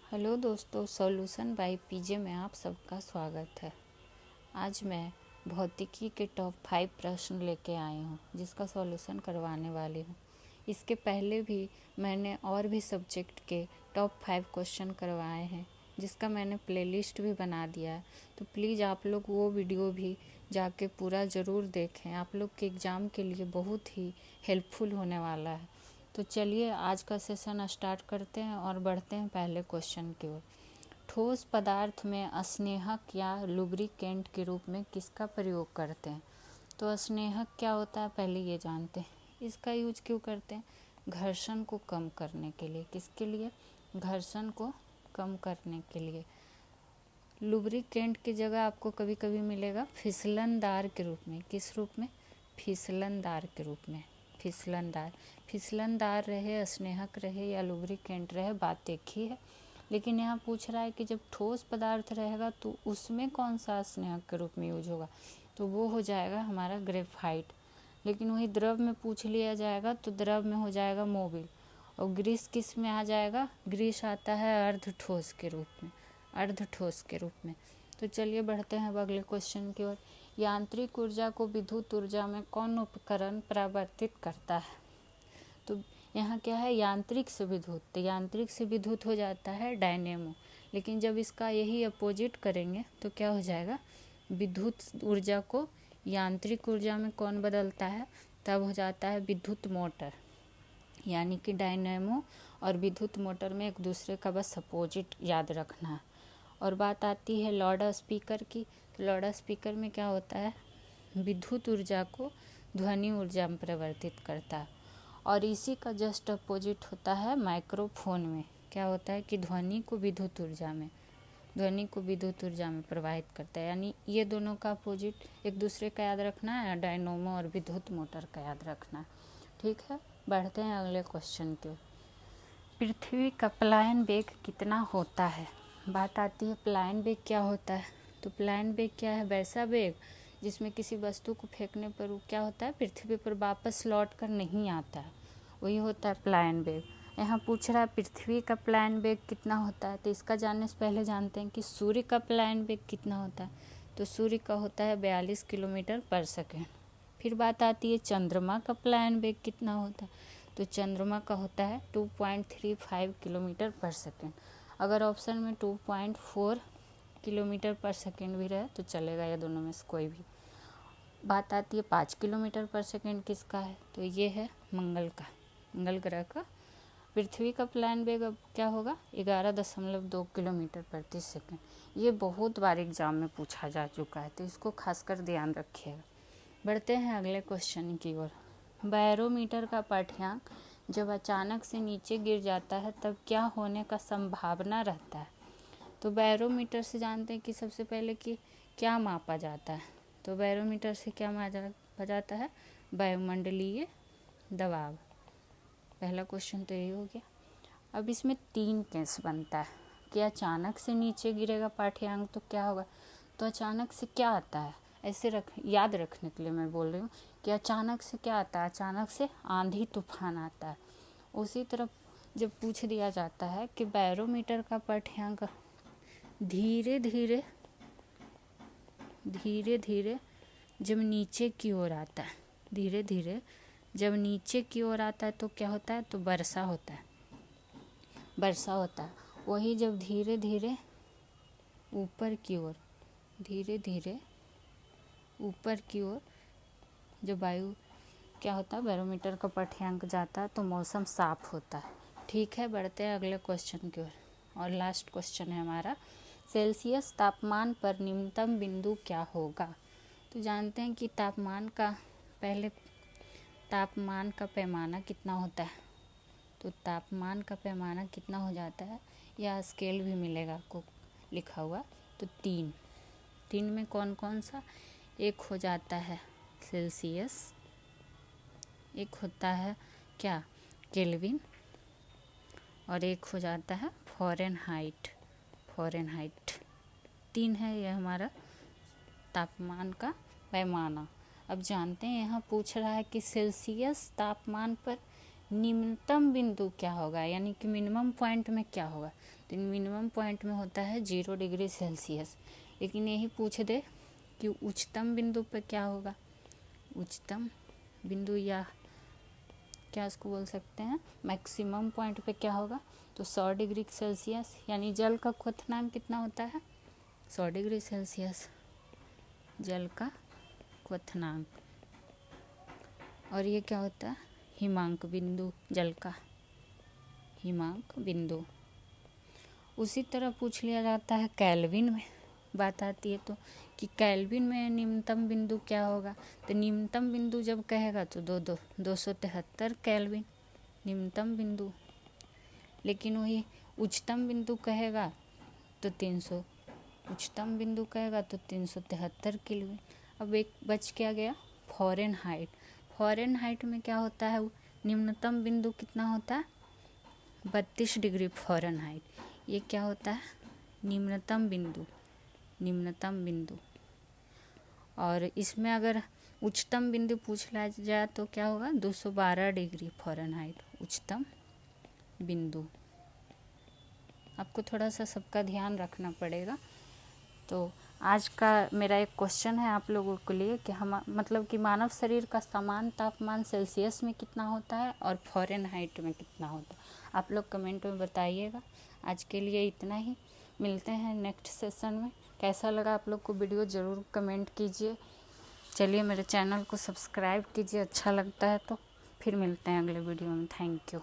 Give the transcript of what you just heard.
Hello दोस्तों, solution by PJ में आप सबका स्वागत है। आज मैं भौतिकी के टॉप 5 प्रश्न लेके आई हूँ जिसका सॉल्यूशन करवाने वाली हूँ। इसके पहले भी मैंने और भी सब्जेक्ट के टॉप 5 क्वेश्चन करवाए हैं जिसका मैंने प्लेलिस्ट भी बना दिया है। तो प्लीज़ आप लोग वो वीडियो भी जाके पूरा ज़रूर देखें, आप लोग के एग्ज़ाम के लिए बहुत ही हेल्पफुल होने वाला है। तो चलिए आज का सेशन स्टार्ट करते हैं और बढ़ते हैं पहले क्वेश्चन की ओर। ठोस पदार्थ में स्नेहक या लुब्रिकेंट के रूप में किसका प्रयोग करते हैं? तो स्नेहक क्या होता है पहले ये जानते हैं। इसका यूज क्यों करते हैं? घर्षण को कम करने के लिए। किसके लिए? घर्षण को कम करने के लिए। लुब्रिकेंट की जगह आपको कभी कभी मिलेगा फिसलनदार के रूप में। किस रूप में? फिसलनदार के रूप में। फिसलनदार रहे, स्नेहक रहे या लुब्रिकेंट रहे, बात एक ही है। लेकिन यहाँ पूछ रहा है कि जब ठोस पदार्थ रहेगा तो उसमें कौन सा स्नेहक के रूप में यूज होगा? तो वो हो जाएगा हमारा ग्रेफाइट। लेकिन वही द्रव में पूछ लिया जाएगा तो द्रव में हो जाएगा मोबिल। और ग्रीस किस में आ जाएगा? ग्रीस आता है अर्ध ठोस के रूप में। तो चलिए बढ़ते हैं अब अगले क्वेश्चन की ओर। यांत्रिक ऊर्जा को विद्युत ऊर्जा में कौन उपकरण परिवर्तित करता है? तो यहाँ क्या है? यांत्रिक से विद्युत। तो यांत्रिक से विद्युत हो जाता है डायनेमो। लेकिन जब इसका यही अपोजिट करेंगे तो क्या हो जाएगा? विद्युत ऊर्जा को यांत्रिक ऊर्जा में कौन बदलता है? तब हो जाता है विद्युत मोटर। यानी कि डायनेमो और विद्युत मोटर में एक दूसरे का बस अपोजिट याद रखना है। और बात आती है लाउड स्पीकर की। तो लाउड स्पीकर में क्या होता है? विद्युत ऊर्जा को ध्वनि ऊर्जा में परिवर्तित करता है। और इसी का जस्ट अपोजिट होता है माइक्रोफोन में। क्या होता है कि ध्वनि को विद्युत ऊर्जा में प्रवाहित करता है। यानी ये दोनों का अपोजिट एक दूसरे का याद रखना है, डायनेमो और विद्युत मोटर का याद रखना है। ठीक है, बढ़ते हैं अगले क्वेश्चन की ओर। पृथ्वी का पलायन वेग कितना होता है? बात आती है पलायन वेग क्या होता है। तो पलायन वेग क्या है? वैसा वेग जिसमें किसी वस्तु को फेंकने पर वो क्या होता है? पृथ्वी पर वापस लौट कर नहीं आता है, वही होता है पलायन वेग। यहाँ पूछ रहा है पृथ्वी का पलायन वेग कितना होता है। तो इसका जानने से पहले जानते हैं कि सूर्य का पलायन वेग कितना होता है। तो सूर्य का होता है 42 किलोमीटर पर सेकेंड। फिर बात आती है चंद्रमा का पलायन वेग कितना होता है। तो चंद्रमा का होता है 2.35 किलोमीटर पर सेकेंड। अगर ऑप्शन में 2.4 किलोमीटर पर सेकेंड भी रहे तो चलेगा, या दोनों में से कोई भी। बात आती है 5 किलोमीटर पर सेकेंड किसका है। तो ये है मंगल ग्रह का। पृथ्वी का पलायन वेग अब क्या होगा? 11.2 किलोमीटर प्रति सेकेंड। ये बहुत बार एग्जाम में पूछा जा चुका है तो इसको खासकर ध्यान रखिएगा। बढ़ते हैं अगले क्वेश्चन की ओर। बैरोमीटर का पाठ्यांक जब अचानक से नीचे गिर जाता है तब क्या होने का संभावना रहता है? तो बैरोमीटर से जानते हैं कि सबसे पहले कि क्या मापा जाता है। तो बैरोमीटर से क्या मापा जाता है? वायुमंडलीय दबाव। पहला क्वेश्चन तो यही हो गया। अब इसमें 3 केस बनता है कि अचानक से नीचे गिरेगा पाठ्यांक तो क्या होगा। तो अचानक से क्या आता है, ऐसे याद रखने के लिए मैं बोल रही हूँ कि अचानक से क्या आता है। अचानक से आंधी तूफान आता है। उसी तरफ जब पूछ दिया जाता है कि बैरोमीटर का पाठ्यांक धीरे धीरे जब नीचे की ओर आता है, जब नीचे की ओर आता है तो क्या होता है? तो वर्षा होता है। वही जब धीरे धीरे ऊपर की ओर जब वायु क्या होता है, बैरोमीटर का पाठ्यांक जाता है तो मौसम साफ होता है। ठीक है, बढ़ते हैं अगले क्वेश्चन की ओर। और लास्ट क्वेश्चन है हमारा, सेल्सियस तापमान पर न्यूनतम बिंदु क्या होगा? तो जानते हैं कि तापमान का पैमाना कितना होता है। तो तापमान का पैमाना कितना हो जाता है, या स्केल भी मिलेगा आपको लिखा हुआ। तो 3 में कौन कौन सा? एक हो जाता है सेल्सियस, एक होता है क्या? केल्विन, और एक हो जाता है फ़ारेनहाइट। 3 है यह हमारा तापमान का पैमाना। अब जानते हैं यहाँ पूछ रहा है कि सेल्सियस तापमान पर निम्नतम बिंदु क्या होगा, यानी कि मिनिमम पॉइंट में क्या होगा, तो मिनिमम पॉइंट में होता है 0 डिग्री सेल्सियस। लेकिन यही पूछ दे कि उच्चतम बिंदु पे क्या होगा, उच्चतम बिंदु या क्या उसको बोल सकते हैं मैक्सिमम पॉइंट पे क्या होगा, तो 100 डिग्री सेल्सियस, यानी जल का क्वथनांक कितना होता है 100 डिग्री सेल्सियस, जल का क्वथनांक। और ये क्या होता है हिमांक बिंदु, जल का हिमांक बिंदु। उसी तरह पूछ लिया जाता है केल्विन में बात आती है तो कि केल्विन में निम्नतम बिंदु क्या होगा, तो निम्नतम बिंदु जब कहेगा तो 273 केल्विन निम्नतम बिंदु। लेकिन वही उच्चतम बिंदु कहेगा तो 300, उच्चतम बिंदु कहेगा तो 373 केल्विन। अब एक बच क्या गया फ़ारेनहाइट। फ़ारेनहाइट में क्या होता है, निम्नतम बिंदु कितना होता है 32 डिग्री फ़ारेनहाइट। ये क्या होता है निम्नतम बिंदु, निम्नतम बिंदु। और इसमें अगर उच्चतम बिंदु पूछ लिया जाए तो क्या होगा 212 डिग्री फ़ारेनहाइट उच्चतम बिंदु। आपको थोड़ा सा सबका ध्यान रखना पड़ेगा। तो आज का मेरा एक क्वेश्चन है आप लोगों के लिए कि हम मतलब कि मानव शरीर का समान तापमान सेल्सियस में कितना होता है और फ़ारेनहाइट में कितना होता है, आप लोग कमेंट में बताइएगा। आज के लिए इतना ही, मिलते हैं नेक्स्ट सेशन में। कैसा लगा आप लोग को वीडियो ज़रूर कमेंट कीजिए। चलिए मेरे चैनल को सब्सक्राइब कीजिए अच्छा लगता है तो। फिर मिलते हैं अगले वीडियो में। Thank you.